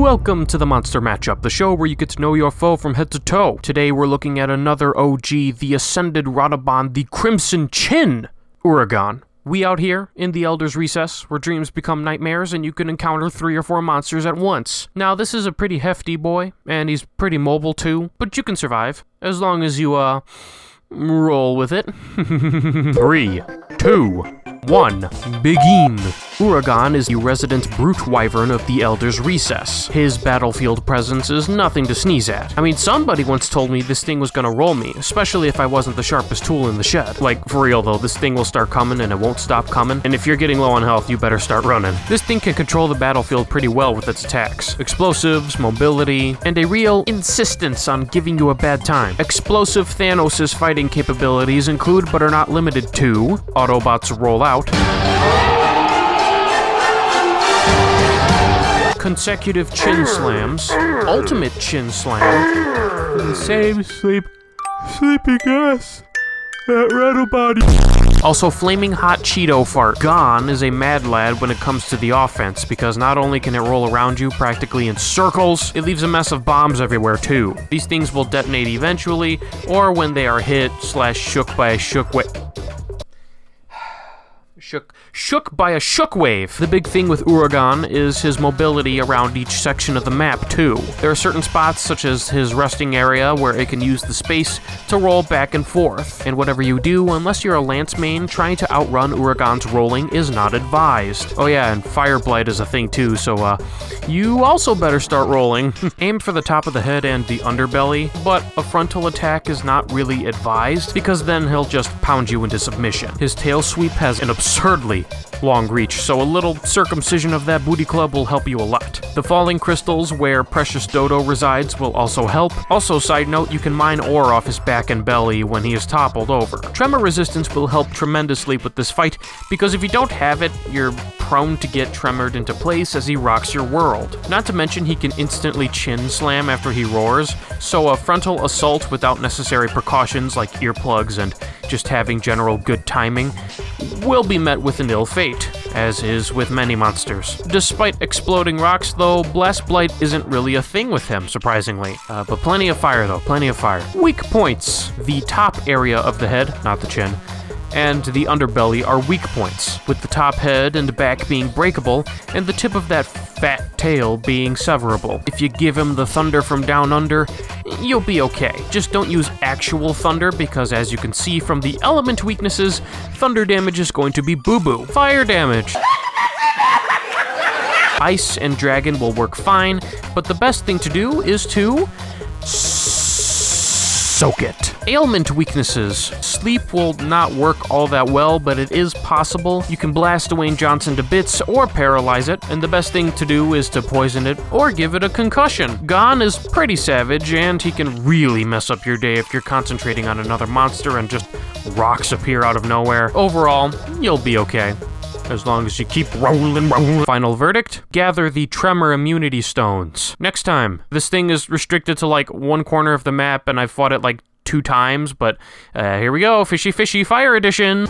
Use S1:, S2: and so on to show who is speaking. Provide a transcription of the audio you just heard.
S1: Welcome to the Monster Matchup, the show where you get to know your foe from head to toe. Today we're looking at another OG, the Ascended Uragaan, the Crimson Chin Uragaan. We out here in the Elder's Recess, where dreams become nightmares and you can encounter 3 or 4 monsters at once. Now this is a pretty hefty boy, and he's pretty mobile too, but you can survive, as long as you, roll with it. 3, 2, 1, begin! Uragaan is the resident brute wyvern of the Elder's Recess. His battlefield presence is nothing to sneeze at. I mean, somebody once told me this thing was gonna roll me, especially if I wasn't the sharpest tool in the shed. Like, for real though, this thing will start coming and it won't stop coming, and if you're getting low on health, you better start running. This thing can control the battlefield pretty well with its attacks. Explosives, mobility, and a real insistence on giving you a bad time. Explosive Thanos' fighting capabilities include, but are not limited to, Autobots roll out, consecutive chin slams, ultimate chin slam, the same sleeping ass, that rattle body. Also, flaming hot Cheeto fart. Gon is a mad lad when it comes to the offense, because not only can it roll around you practically in circles, it leaves a mess of bombs everywhere too. These things will detonate eventually, or when they are hit / shook by a shockwave. The big thing with Uragaan is his mobility around each section of the map too. There are certain spots, such as his resting area, where it can use the space to roll back and forth. And whatever you do, unless you're a lance main, trying to outrun Uragaan's rolling is not advised. Oh yeah, and fire blight is a thing too, so you also better start rolling. Aim for the top of the head and the underbelly, but a frontal attack is not really advised, because then he'll just pound you into submission. His tail sweep has an absurdly long reach, so a little circumcision of that booty club will help you a lot. The falling crystals where Precious Dodo resides will also help. Also, side note, you can mine ore off his back and belly when he is toppled over. Tremor resistance will help tremendously with this fight, because if you don't have it, you're prone to get tremored into place as he rocks your world. Not to mention he can instantly chin slam after he roars, so a frontal assault without necessary precautions like earplugs and just having general good timing will be met with an ill fate, as is with many monsters. Despite exploding rocks though, Blast Blight isn't really a thing with him, surprisingly. But plenty of fire though, plenty of fire. Weak points. The top area of the head, not the chin, and the underbelly are weak points, with the top head and back being breakable, and the tip of that fat tail being severable. If you give him the thunder from down under, you'll be okay. Just don't use actual thunder, because as you can see from the element weaknesses, thunder damage is going to be boo-boo. Fire damage. Ice and dragon will work fine, but the best thing to do is to soak it. Ailment weaknesses. Sleep will not work all that well, but it is possible. You can blast Dwayne Johnson to bits or paralyze it, and the best thing to do is to poison it or give it a concussion. Gon is pretty savage, and he can really mess up your day if you're concentrating on another monster and just rocks appear out of nowhere. Overall, you'll be okay, as long as you keep rolling. Final verdict? Gather the Tremor Immunity Stones. Next time. This thing is restricted to like one corner of the map, and I fought it like 2 times, but here we go, Fishy Fishy Fire Edition!